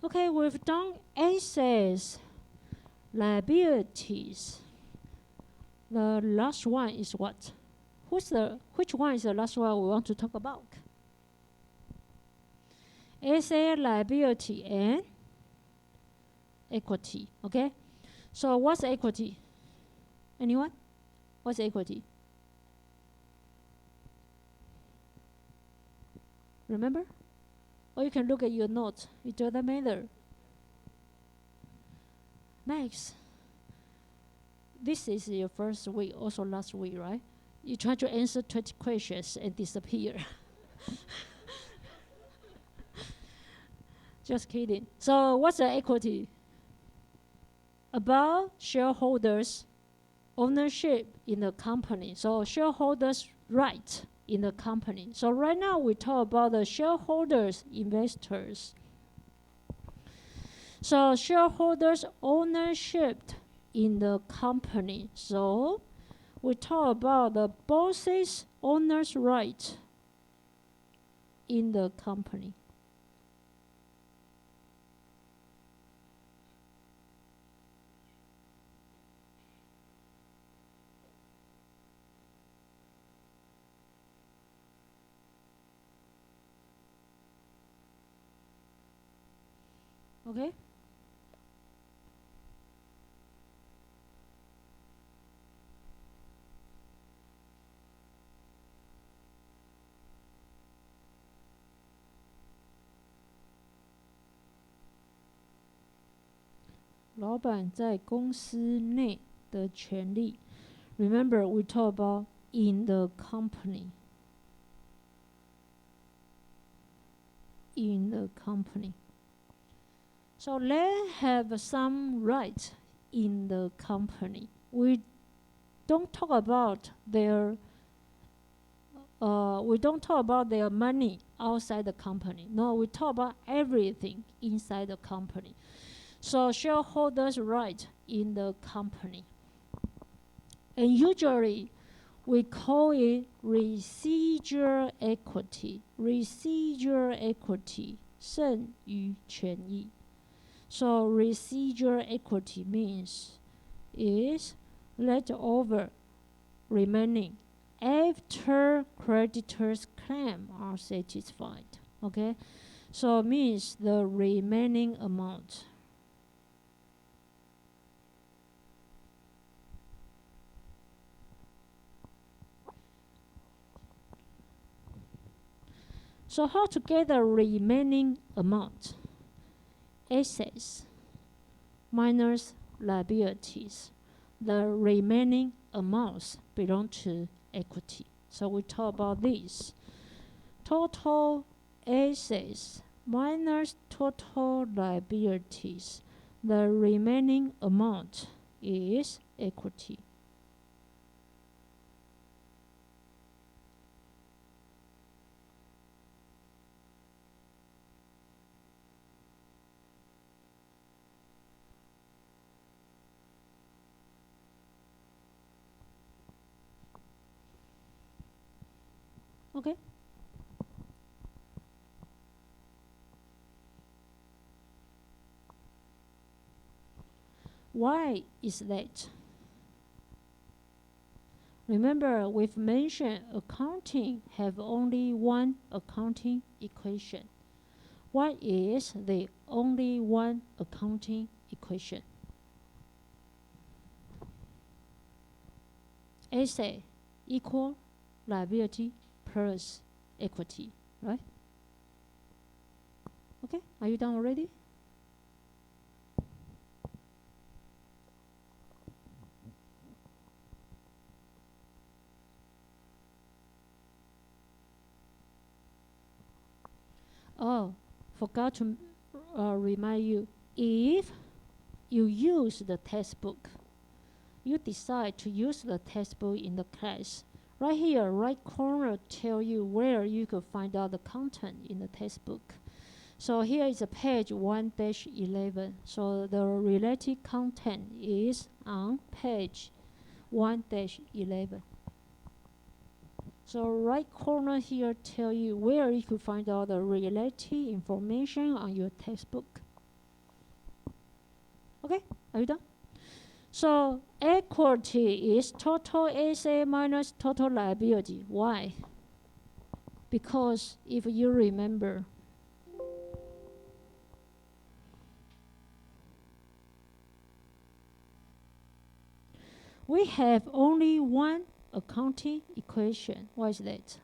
Okay, we've done assets, liabilities. The last one is what? Which one is the last one we want to talk about? Asset, liability, and equity. Okay? So what's equity? Anyone? What's equity? Remember? Or you can look at your notes. It doesn't matter. Max, this is your first week, also last week, right? You try to answer 20 questions and disappear. Just kidding. So what's the equity? About shareholders' ownership in the company. So shareholders' right in the company. So right now we talk about the shareholders, investors. So shareholders' ownership in the company. So we talk about the boss's owner's right in the company. Okay? 老板在公司内的权利。Remember, we talk about in the company. In the company. So they have some right in the company. We don't talk about their money outside the company. No, we talk about everything inside the company. So shareholders' right in the company. And usually we call it residual equity. Residual equity, 剩余权益. So residual equity means is leftover remaining after creditors' claim are satisfied. Okay, so means the remaining amount. So how to get the remaining amount? Assets minus liabilities. The remaining amounts belong to equity. So we talk about this. Total assets minus total liabilities. The remaining amount is equity. Okay. Why is that? Remember, we've mentioned accounting have only one accounting equation. What is the only one accounting equation? Asset equal liability plus equity, right? Okay, are you done already? Oh, forgot to remind you, if you use the textbook, you decide to use the textbook in the class, right here, right corner tell you where you could find out the content in the textbook. So here is a page 1-11. So the related content is on page 1-11. So right corner here tell you where you could find out the related information on your textbook. Okay, are you done? So equity is total asset minus total liability. Why? Because if you remember, we have only one accounting equation. What is that?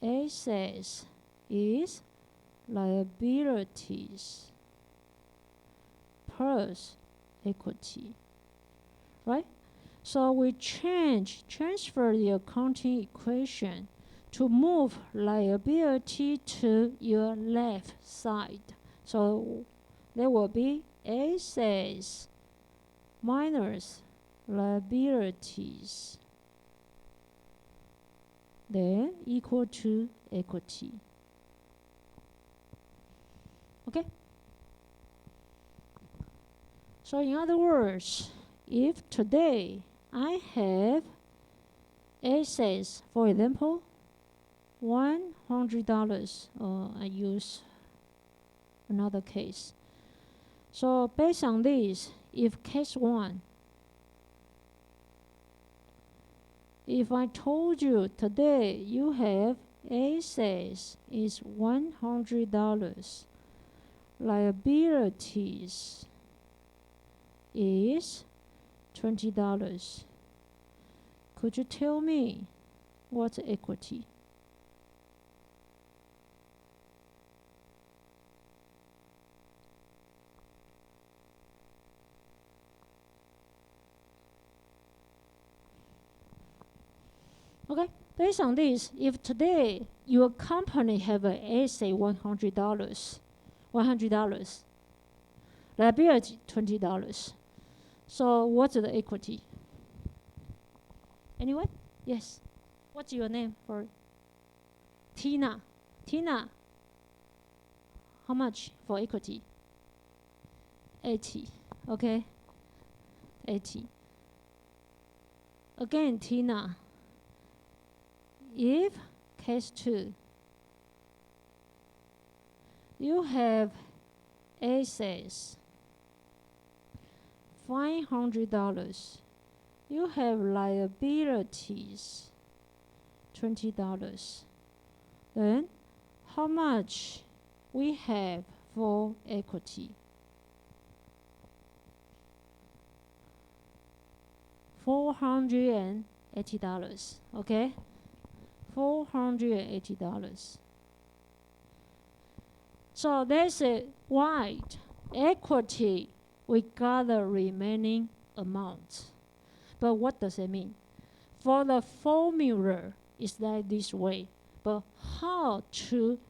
Assets is liabilities plus equity, right? So we transfer the accounting equation to move liability to your left side. So there will be assets minus liabilities, then equal to equity. Okay? So in other words, if today I have assets, for example, $100, I use another case. So based on this, if case 1, if I told you today you have assets is $100, liabilities is $20, could you tell me what's equity? Okay, based on this, if today your company have an asset $100, liability $20. So what's the equity? Anyone? Yes. What's your name for Tina? Tina, how much for equity? 80. Okay. 80. Again, Tina, if case 2, you have assets $500, you have liabilities $20, then how much we have for equity? $480. Okay, $480. So that's it. Right, equity, we got the remaining amount. But what does it mean? For the formula, it's like this way. But how to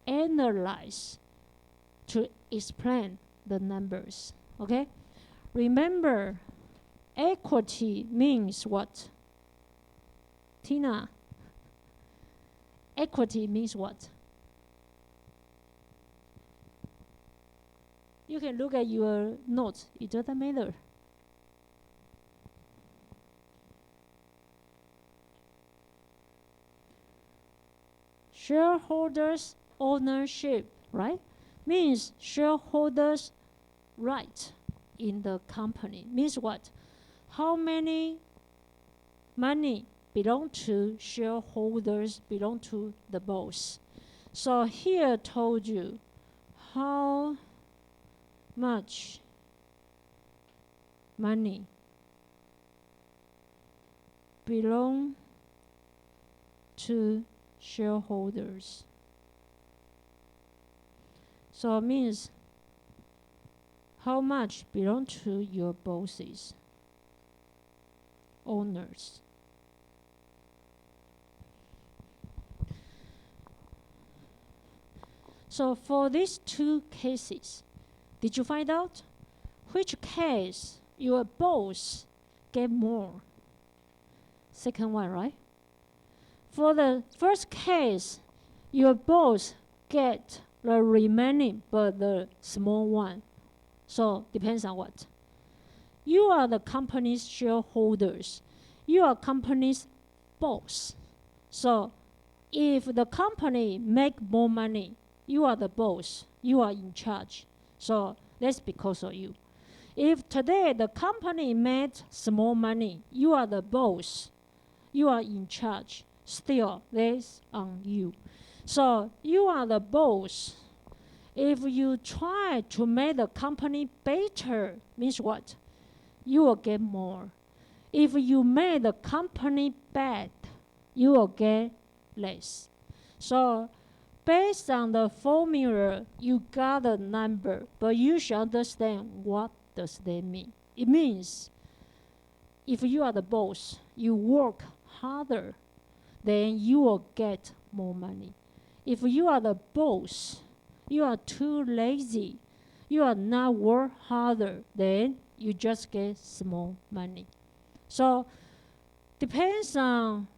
analyze, to explain the numbers? Okay? Remember, equity means what? Tina, equity means what? You can look at your notes. It doesn't matter. Shareholders' ownership, right? Means shareholders' right in the company. Means what? How many money belong to shareholders, belong to the boss. So here told you how much money belong to shareholders. So it means how much belong to your bosses, owners. So for these two cases, did you find out which case your boss get more? Second one, right? For the first case, your boss get the remaining but the small one. So depends on what? You are the company's shareholders. You are company's boss. So if the company make more money, you are the boss. You are in charge. So that's because of you. If today the company made small money, you are the boss, you are in charge, still that's on you. So you are the boss. If you try to make the company better, means what? You will get more. If you make the company bad, you will get less. So based on the formula, you got a number, but you should understand what does that mean. It means if you are the boss, you work harder, then you will get more money. If you are the boss, you are too lazy, you are not work harder, then you just get small money. So depends on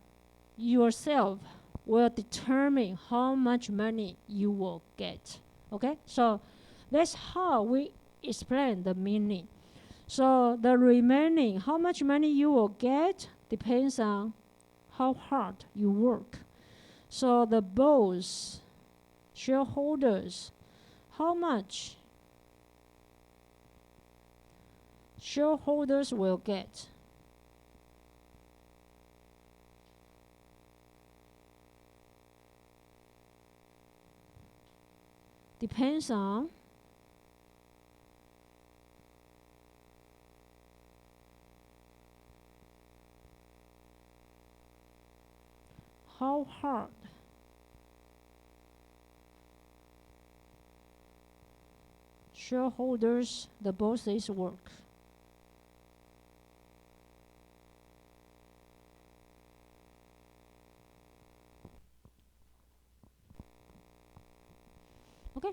yourself will determine how much money you will get. Okay, so that's how we explain the meaning. So the remaining, how much money you will get, depends on how hard you work. So the boss, shareholders, how much shareholders will get. Depends on how hard shareholders, the bosses work. Okay.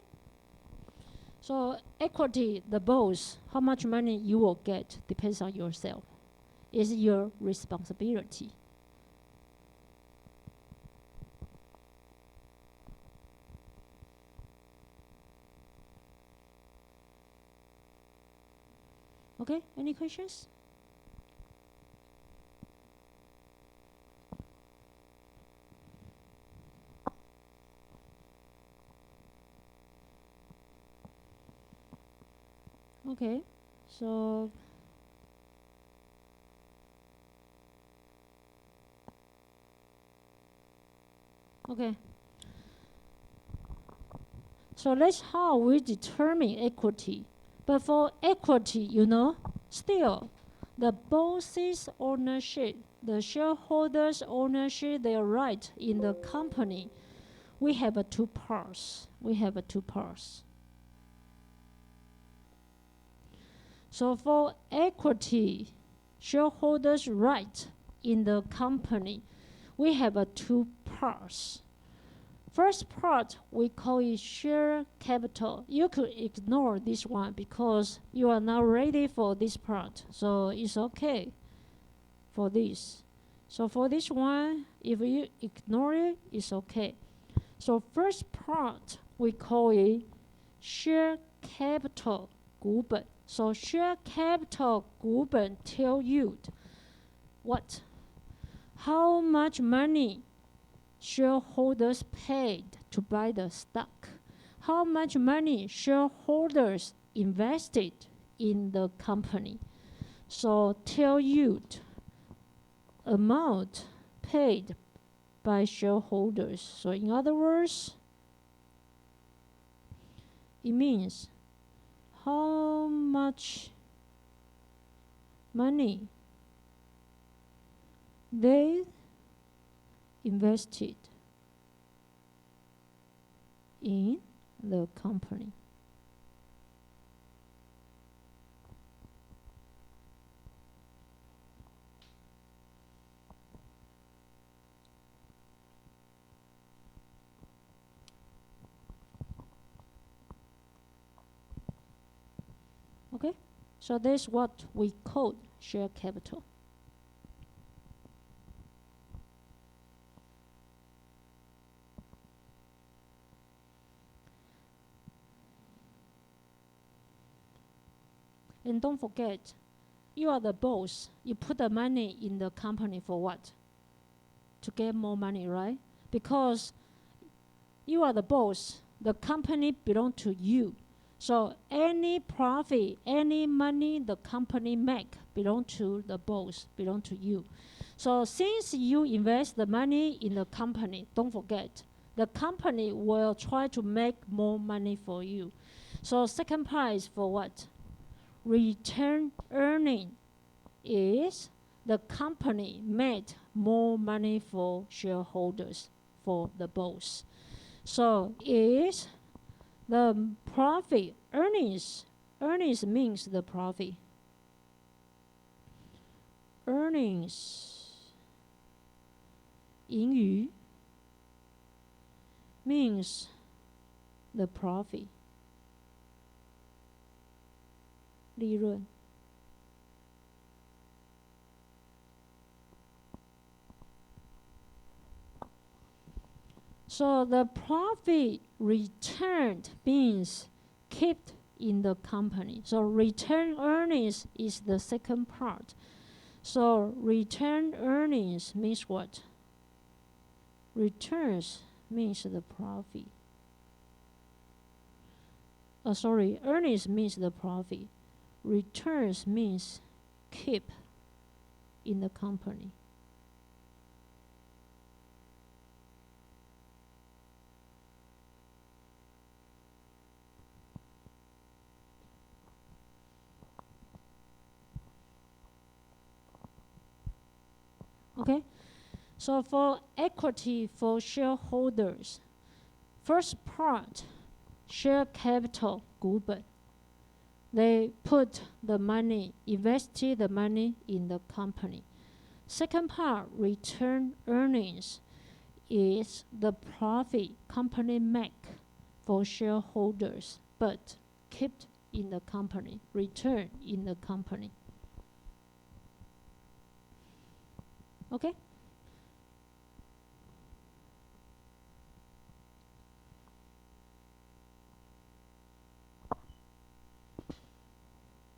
So equity, the boss, how much money you will get depends on yourself. It's your responsibility. Okay, any questions? Okay, so okay. So that's how we determine equity. But for equity, still the boss's ownership, the shareholders' ownership, their right in the company, we have two parts. So for equity, shareholders' right in the company, we have two parts. First part, we call it share capital. You could ignore this one because you are not ready for this part. So it's okay for this. So for this one, if you ignore it, it's okay. So first part, we call it share capital 股本. So share capital 股本 tell you what? How much money shareholders paid to buy the stock. How much money shareholders invested in the company. So tell you amount paid by shareholders. So in other words, it means how much money they invested in the company. Okay, so that's what we call share capital. And don't forget, you are the boss. You put the money in the company for what? To get more money, right? Because you are the boss. The company belongs to you. So any profit, any money the company make belong to the boss, belong to you. So since you invest the money in the company, don't forget, the company will try to make more money for you. So second part is for what? Return earning is the company made more money for shareholders, for the boss. So is the profit, earnings means the profit. Earnings, 盈余 means the profit. 利润 So the profit returned means kept in the company. So return earnings is the second part. So return earnings means what? Returns means the profit. Earnings means the profit. Returns means keep in the company. Okay, so for equity for shareholders, first part, share capital, 股本. They put the money, invested the money in the company. Second part, return earnings, is the profit company make for shareholders, but kept in the company, return in the company. Okay?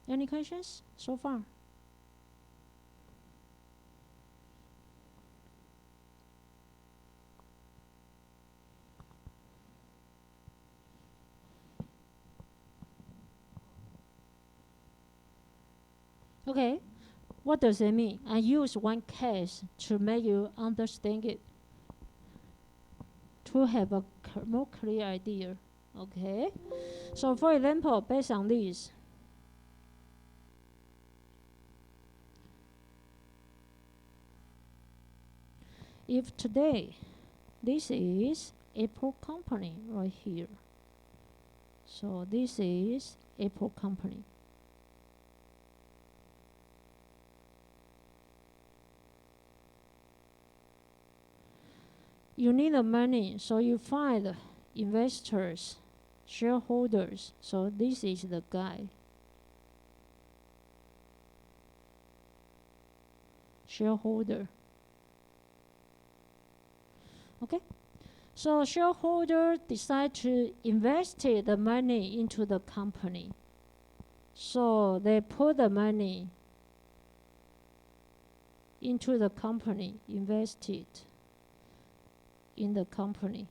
Any questions so far? Okay, what does it mean? I use one case to make you understand it, to have a more clear idea. Okay, so for example, based on this, if today this is Apple company right here, so this is Apple company. You need the money, so you find investors, shareholders. So this is the guy. Shareholder. Okay? So shareholder decide to invest the money into the company. So they put the money into the company, invested in the company.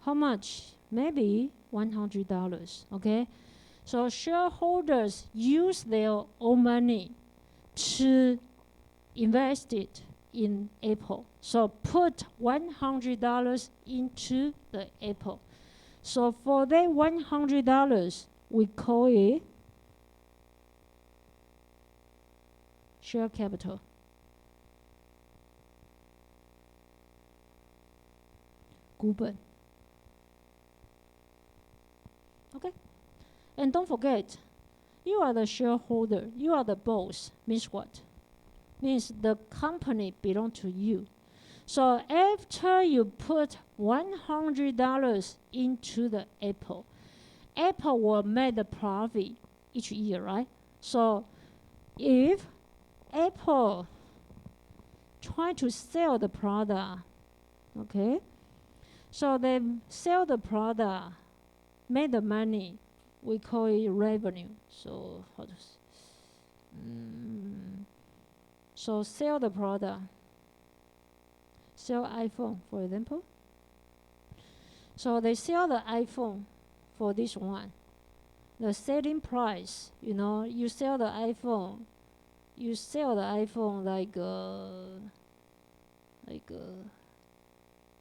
How much? Maybe $100. Okay? So shareholders use their own money to invest it in Apple. So put $100 into the Apple. So for that $100, we call it share capital. 股本. Okay? And don't forget, you are the shareholder, you are the boss. Means what? Means the company belong to you. So after you put $100 into the Apple, Apple will make the profit each year, right? So if Apple try to sell the product, okay, so they sell the product, make the money, we call it revenue. So how to so sell the product, sell iPhone, for example. So they sell the iPhone for this one. The selling price, you sell the iPhone. You sell the iPhone like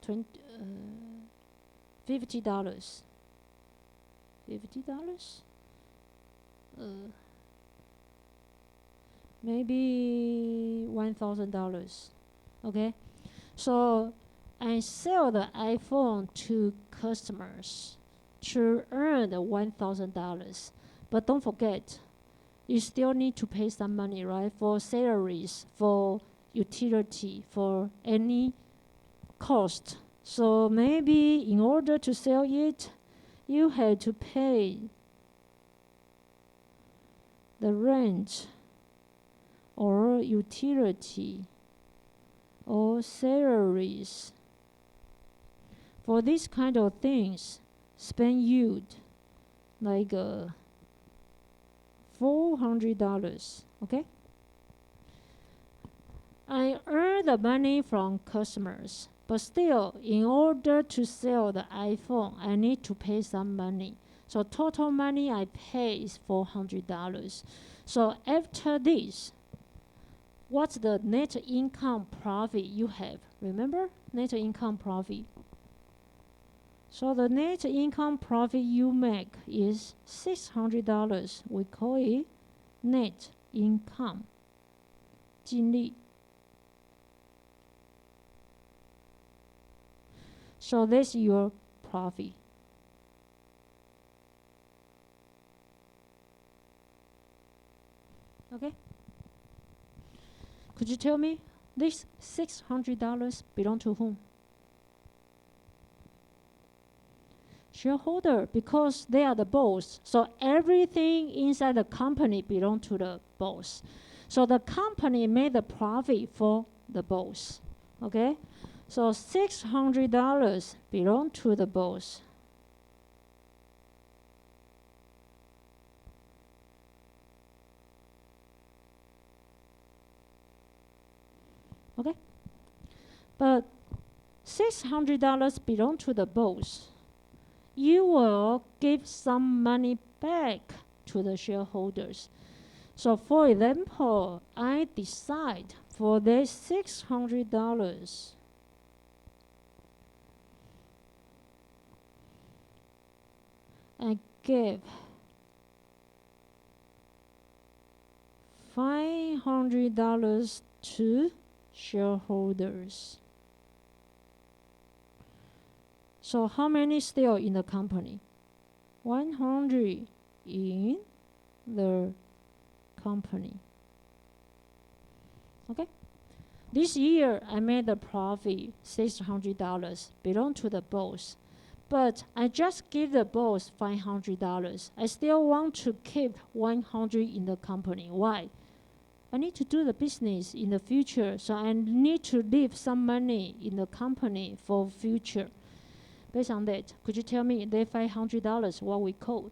20, $50. $50? Maybe $1,000. Okay, so I sell the iPhone to customers to earn the $1,000. But don't forget, you still need to pay some money, right? For salaries, for utility, for any cost. So maybe in order to sell it, you have to pay the rent or utility or salaries. For these kind of things, spend you like $400. Okay, I earn the money from customers, but still, in order to sell the iPhone, I need to pay some money. So total money I pay is $400. So after this, what's the net income profit you have? Remember, net income profit. So the net income profit you make is $600. We call it net income, 净利. So that's your profit. Okay? Could you tell me this $600 belong to whom? Shareholder, because they are the boss. So everything inside the company belong to the boss. So the company made the profit for the boss. Okay? So $600 belong to the boss. Okay? But $600 belong to the boss. You will give some money back to the shareholders. So for example, I decide for this $600, I give $500 to shareholders. So how many still in the company? 100 in the company. Okay? This year I made a profit, $600, belong to the boss. But I just give the boss $500. I still want to keep 100 in the company. Why? I need to do the business in the future, so I need to leave some money in the company for future. Based on that, could you tell me that $500 what we call?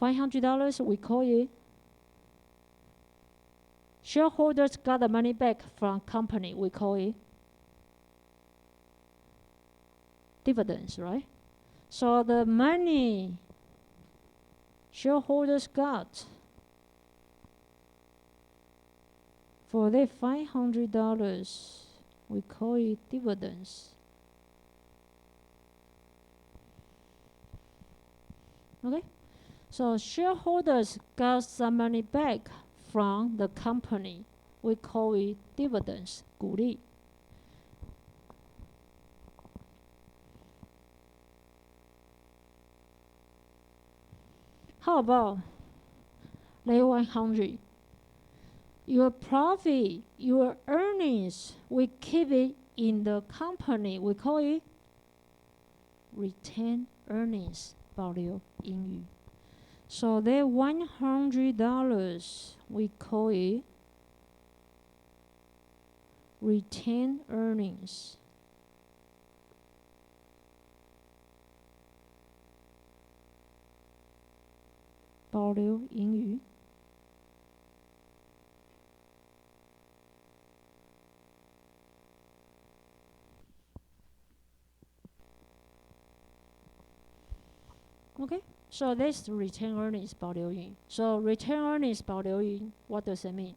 $500 we call it shareholders got the money back from company. We call it dividends, right? So the money shareholders got for that $500, we call it dividends. Okay? So shareholders got some money back from the company. We call it dividends, 股利. How about level 100? Your profit, your earnings, we keep it in the company. We call it retained earnings, 保留盈余. So that $100, we call it retained earnings. (保留盈余) Okay, so that's retained earnings 保留盈. So retained earnings 保留盈, what does it mean?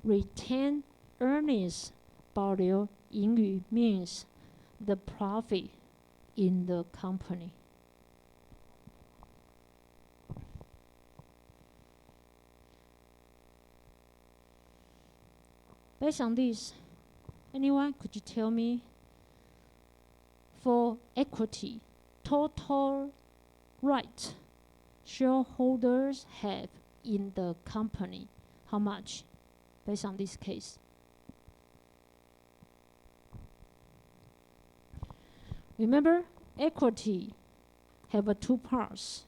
Retained earnings 保留盈余 means the profit in the company. Based on this, anyone could you tell me for equity, total right shareholders have in the company, how much based on this case? Remember, equity have two parts.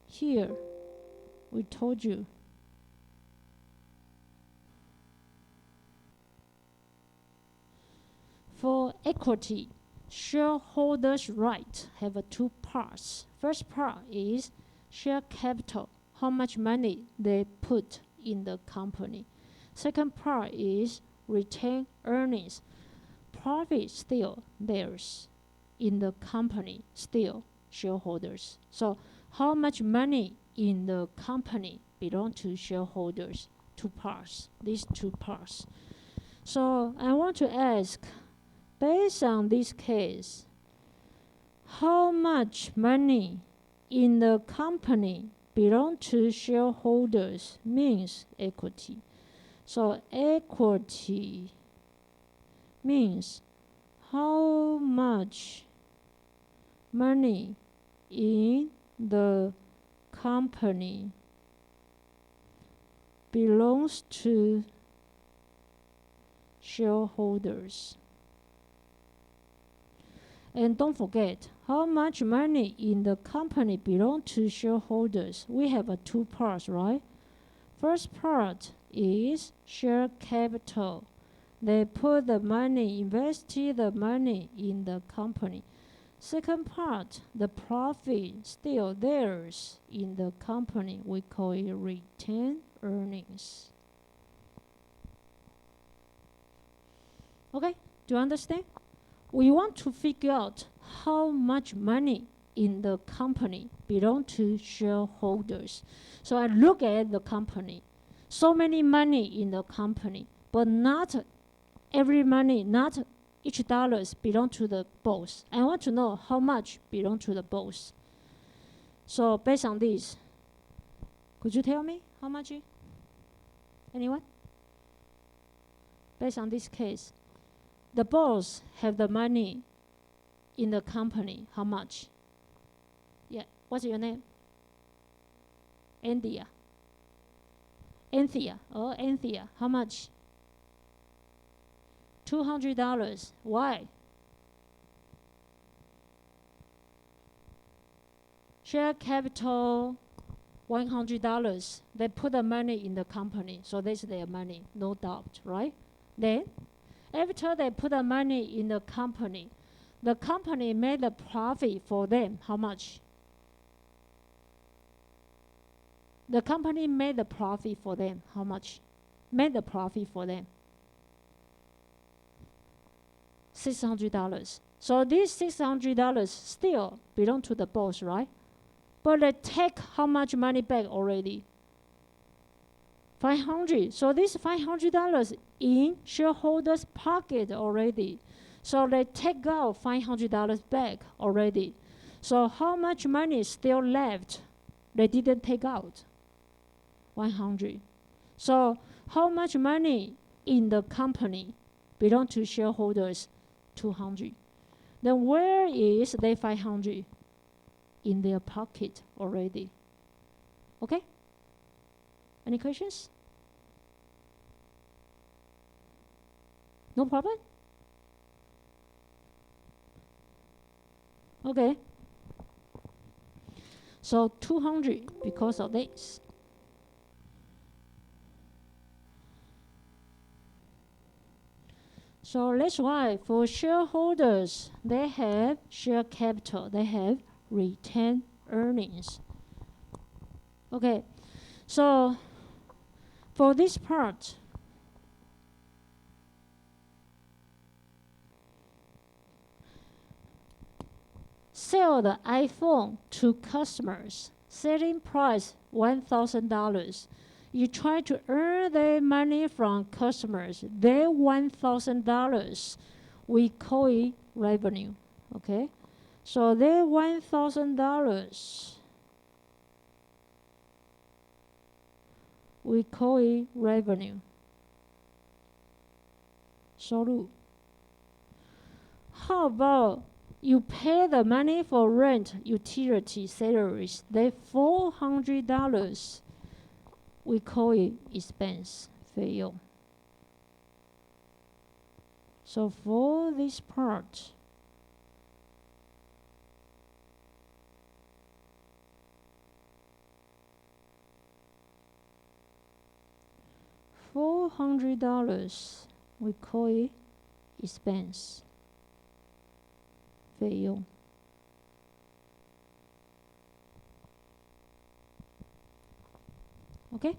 Here, we told you for equity, shareholders' right have two parts. First part is share capital, how much money they put in the company. Second part is retained earnings, profit still theirs in the company, still shareholders. So how much money in the company belong to shareholders? Two parts, these two parts. So I want to ask, based on this case, how much money in the company belong to shareholders means equity. So equity means how much money in the company belongs to shareholders. And don't forget, how much money in the company belongs to shareholders. We have two parts, right? First part is share capital. They put the money, invested the money in the company. Second part, the profit still theirs in the company. We call it retained earnings. Okay, do you understand? We want to figure out how much money in the company belong to shareholders. So I look at the company. So many money in the company, but not every money, not each dollars belong to the boss. I want to know how much belong to the boss. So based on this, could you tell me how much? Anyone? Based on this case, the boss have the money in the company. How much? Yeah. What's your name? Anthea. Anthea. Oh, Anthea. How much? $200. Why? Share capital $100. They put the money in the company, so that's their money, no doubt, right? Then after they put the money in the company made a profit for them. How much? The company made a profit for them. How much? Made a profit for them. $600. So these $600 still belong to the boss, right? But they take how much money back already? $500. So this $500 in shareholders' pocket already. So they take out $500 back already. So how much money is still left? They didn't take out 100. So how much money in the company belong to shareholders? 200. Then where is the 500? In their pocket already. Okay? Any questions? No problem? Okay. So 200 because of this. So that's why for shareholders, they have share capital, they have retained earnings. Okay, so for this part, sell the iPhone to customers, selling price $1,000. You try to earn their money from customers. Their $1,000, we call it revenue. Okay, so their $1,000, we call it revenue. 收入. How about you pay the money for rent, utility, salaries? They $400. We call it expense, 费用. So for this part, $400, we call it expense, 费用. Okay?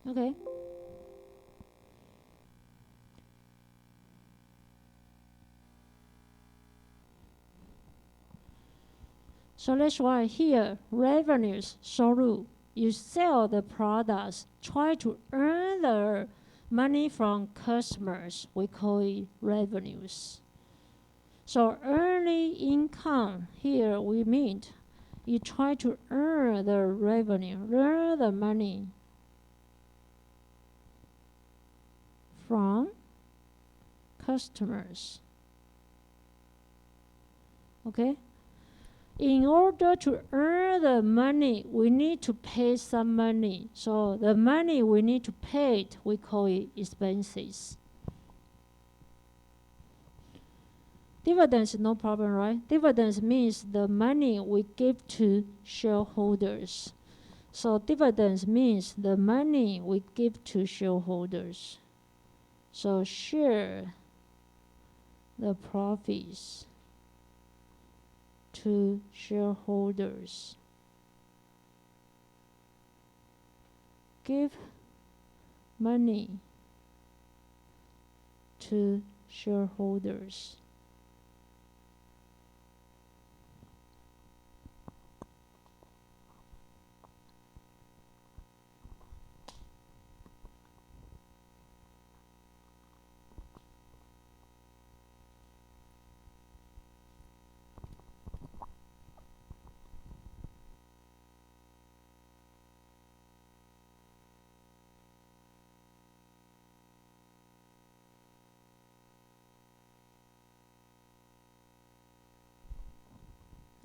Okay. So let's write here, revenues, 收入. You sell the products, try to earn the money from customers. We call it revenues. So earning income, here we mean you try to earn the revenue, earn the money from customers. Okay? In order to earn the money, we need to pay some money. So the money we need to pay, we call it expenses. Dividends, no problem, right? Dividends means the money we give to shareholders. So dividends means the money we give to shareholders. So share the profits to shareholders. Give money to shareholders.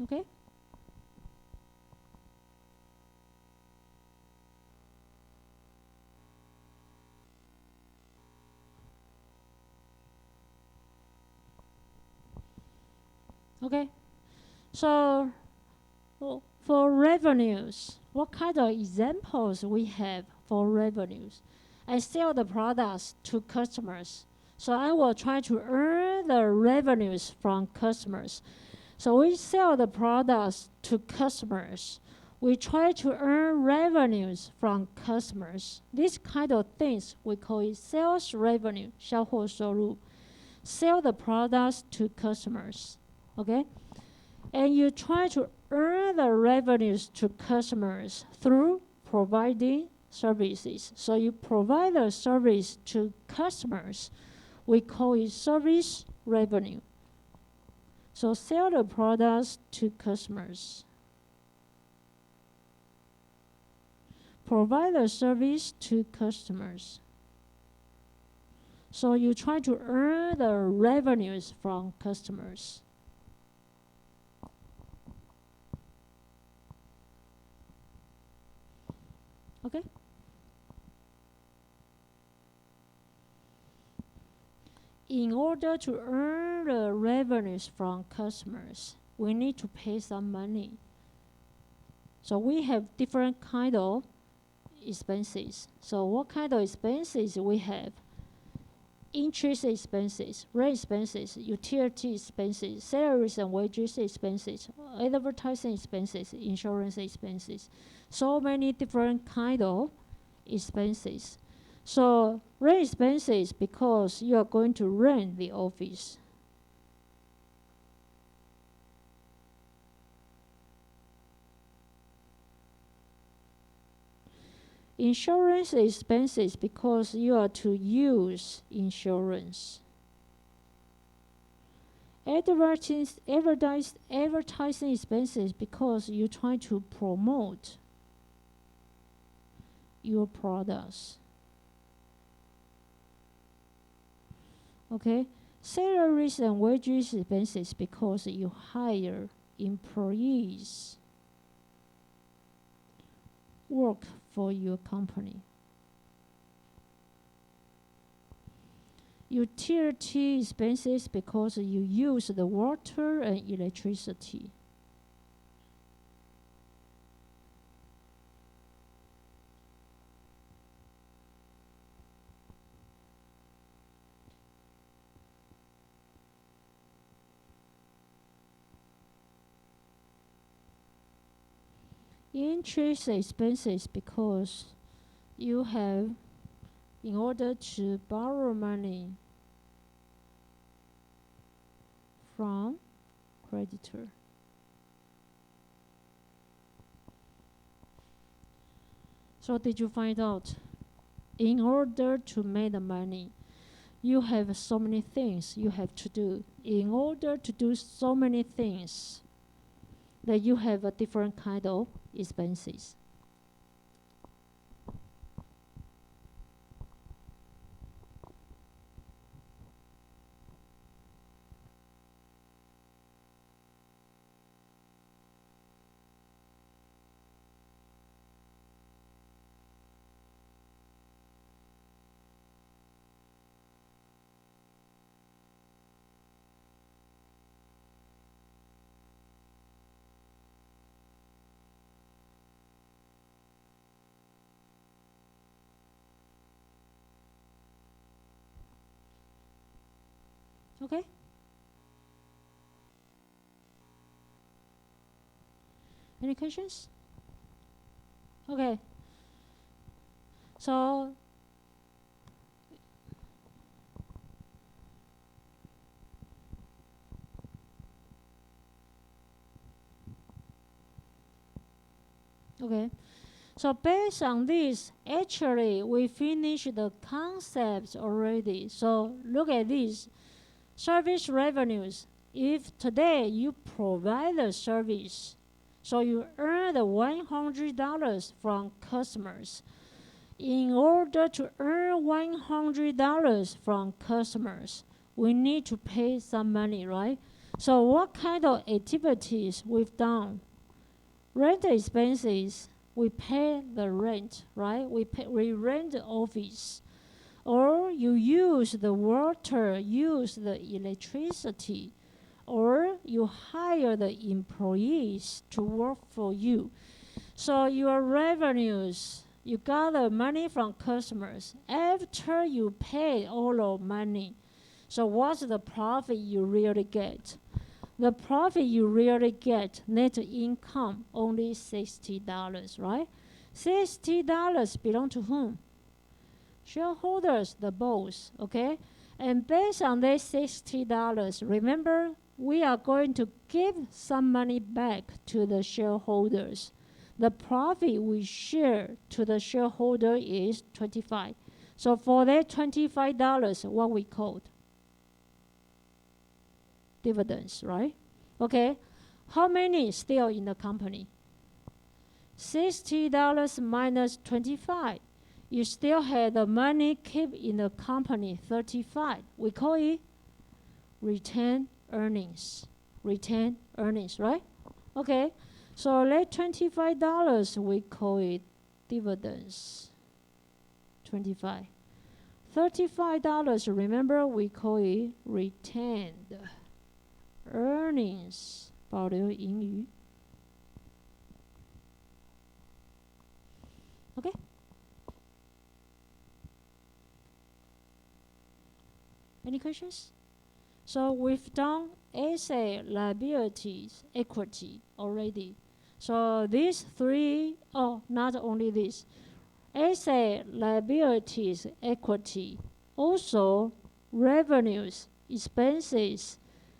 Okay? Okay? So for revenues, what kind of examples we have for revenues? I sell the products to customers. So I will try to earn the revenues from customers. So we sell the products to customers. We try to earn revenues from customers. These kind of things we call it sales revenue, 销货收入. Sell the products to customers. Okay? And you try to earn the revenues to customers through providing services. So you provide a service to customers. We call it service revenue. So sell the products to customers. Provide a service to customers. So you try to earn the revenues from customers. Okay? In order to earn the revenues from customers, we need to pay some money. So we have different kind of expenses. So what kind of expenses we have? Interest expenses, rent expenses, utility expenses, salaries and wages expenses, advertising expenses, insurance expenses. So many different kind of expenses. So rent expenses because you are going to rent the office. Insurance expenses because you are to use insurance. Advertising expenses because you try to promote your products. Okay, salaries and wages expenses because you hire employees work for your company. Utility expenses because you use the water and electricity. Interest expenses because you have, in order to borrow money from creditor. So did you find out? In order to make the money, you have so many things you have to do. In order to do so many things, that you have a different kind of expenses. Okay? Any questions? Okay. So okay. So based on this, actually we finished the concepts already. So look at this. Service revenues. If today you provide a service, so you earn the $100 from customers. In order to earn $100 from customers, we need to pay some money, right? So what kind of activities we've done? Rent expenses, we pay the rent, right? We rent the office. Or you use the water, use the electricity, or you hire the employees to work for you. So your revenues, you got the money from customers. After you pay all of money, so what's the profit you really get? The profit you really get, net income, only $60, right? $60 belong to whom? Shareholders, the boss, okay? And based on that $60, remember, we are going to give some money back to the shareholders. The profit we share to the shareholder is $25. So for that $25, what we called? Dividends, right? Okay. How many still in the company? $60 minus 25. You still have the money kept in the company, 35. We call it retained earnings. Retained earnings, right? Okay. So that $25, we call it dividends. 25. $35, remember, we call it retained earnings. 保留盈余. Okay. Any questions? So we've done asset, liabilities, equity already. So these three, oh, not only this, asset, liabilities, equity, also revenues, expenses,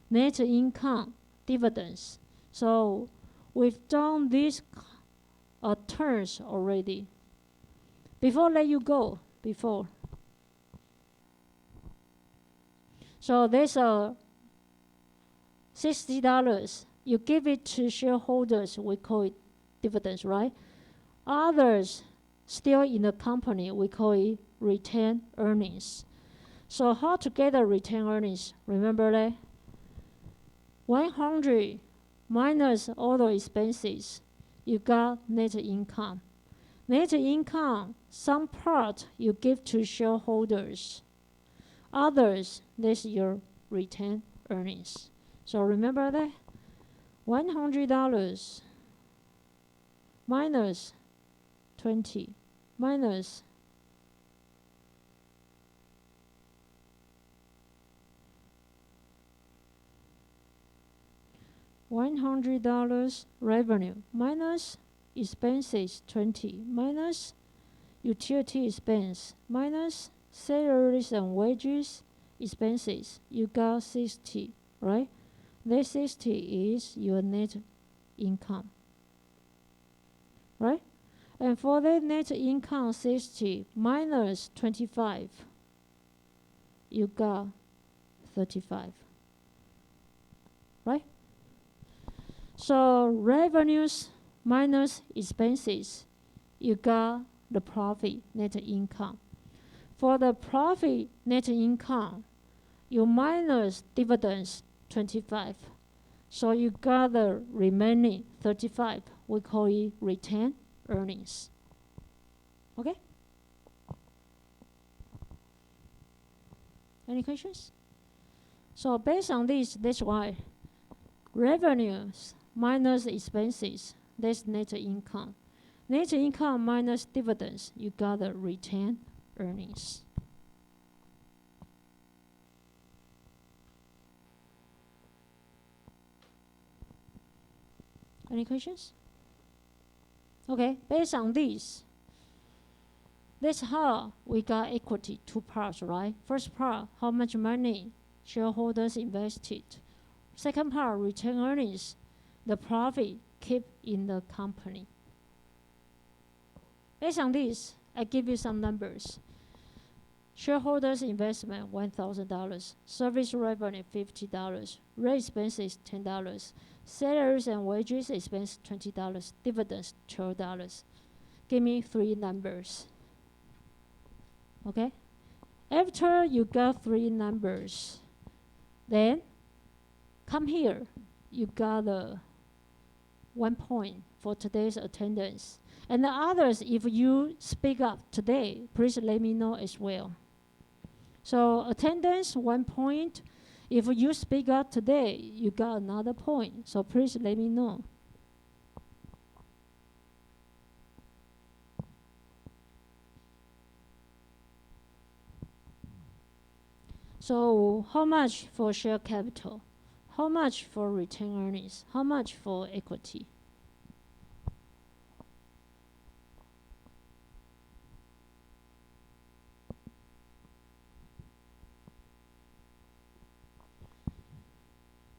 net income, dividends. So we've done these terms already. Before let you go, before. So there's a $60. You give it to shareholders, we call it dividends, right? Others still in the company, we call it retained earnings. So how to get the retained earnings? Remember that? 100 minus all the expenses, you got net income. Net income, some part you give to shareholders. Others, this is your retained earnings. So remember that? $100 minus 20 minus $100 revenue minus expenses 20 minus utility expense minus salaries and wages expenses, you got 60, right? That 60 is your net income, right? And for the net income 60 minus 25, you got 35, right? So revenues minus expenses, you got the profit, net income. For the profit, net income, you minus dividends 25. So you got the remaining 35. We call it retained earnings. Okay? Any questions? So based on this, that's why revenues minus expenses, that's net income. Net income minus dividends, you got the retained earnings. Any questions? Okay, based on this, that's how we got equity, two parts, right? First part, how much money shareholders invested. Second part, retained earnings, the profit kept in the company. Based on this, I give you some numbers. Shareholders investment $1,000, service revenue $50, rent expenses $10, salaries and wages expense $20, dividends $12. Give me three numbers. Okay? After you got three numbers, then come here. You got 1 point for today's attendance. And the others, if you speak up today, please let me know as well. So attendance, 1 point. If you speak up today, you got another point. So please let me know. So how much for share capital? How much for retained earnings? How much for equity?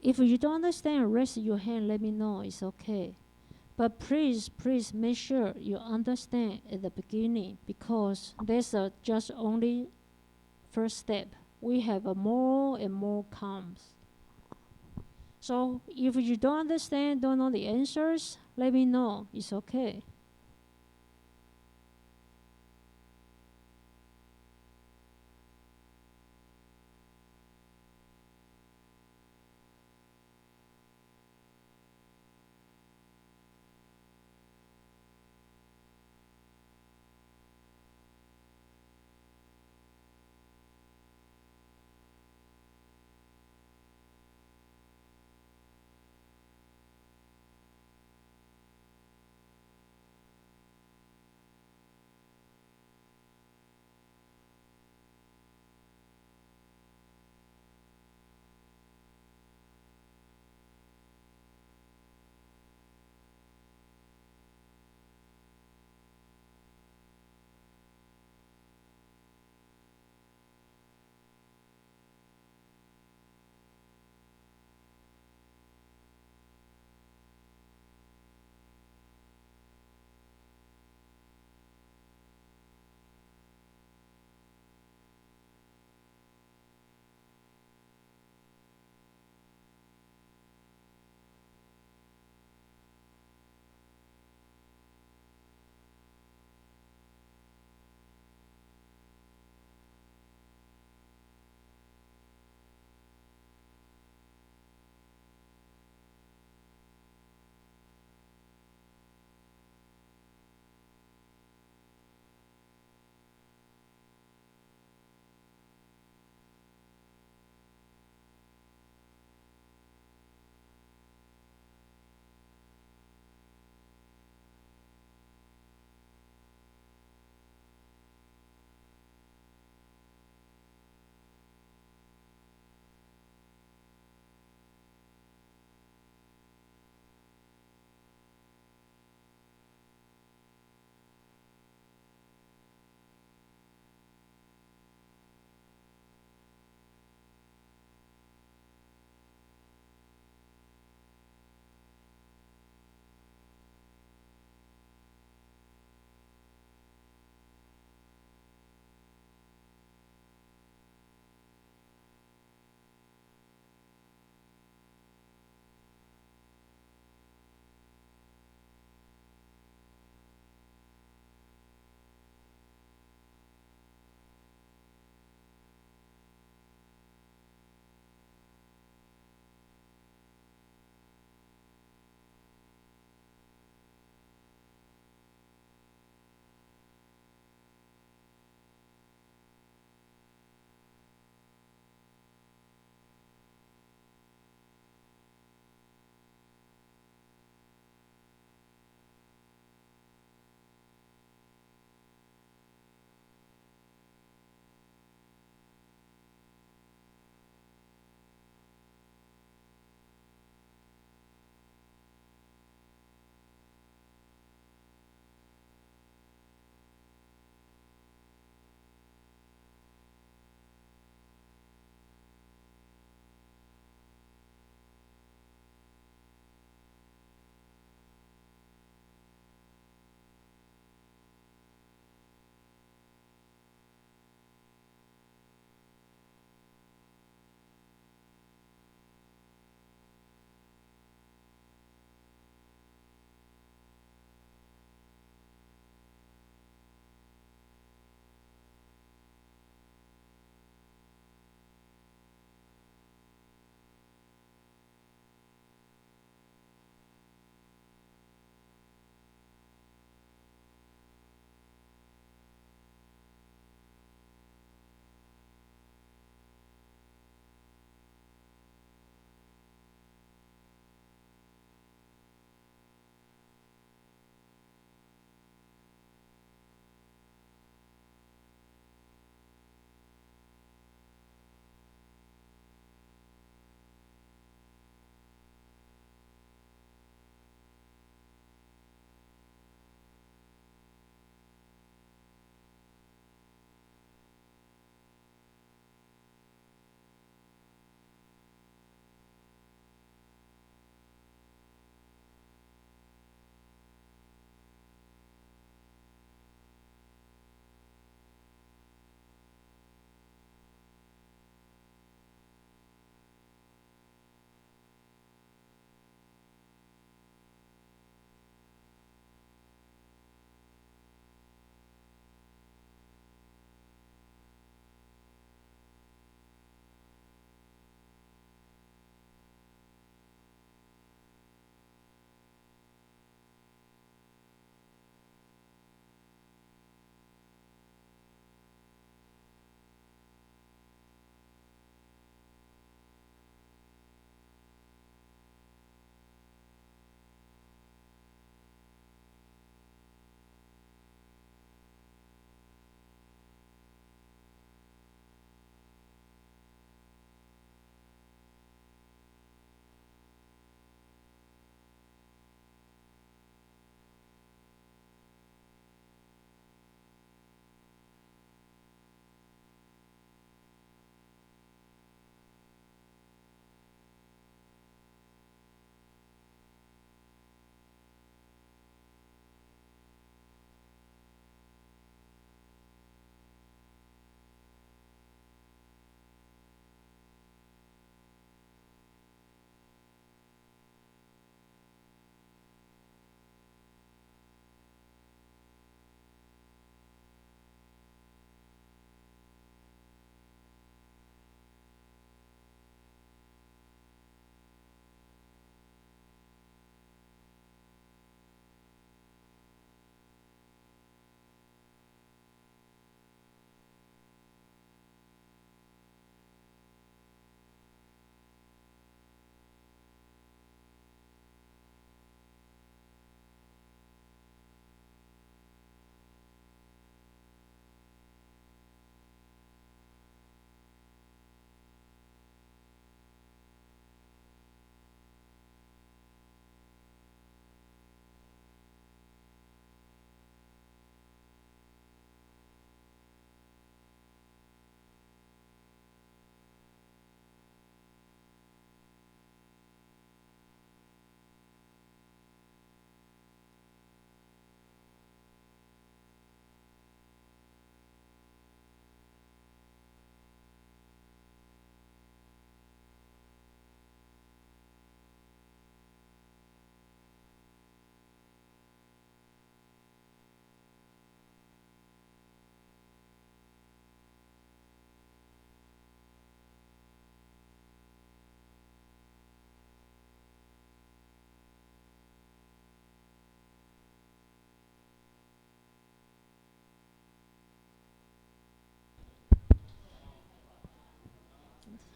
If you don't understand, raise your hand, let me know, it's okay. But please make sure you understand at the beginning, because that's just only first step. We have more and more comes. So if you don't understand, don't know the answers, let me know, it's okay.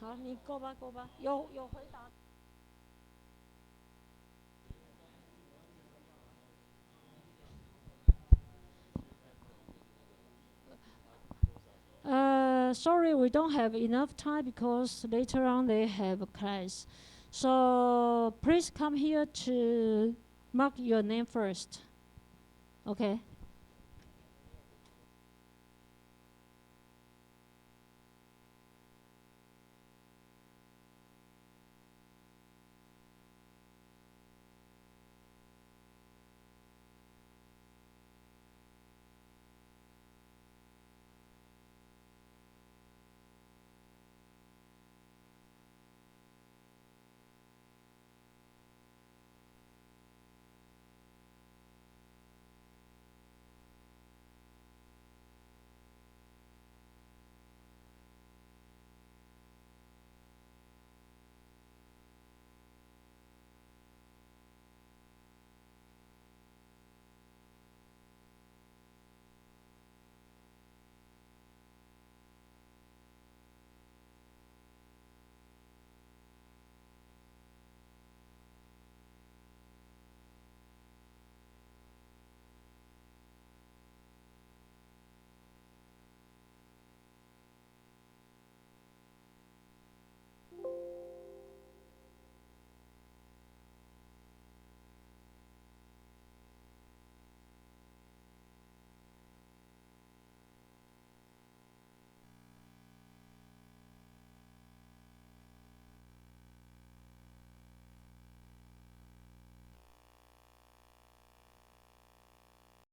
好，你过吧，过吧。有回答。Sorry, we don't have enough time because later on they have a class. So please come here to mark your name first. Okay.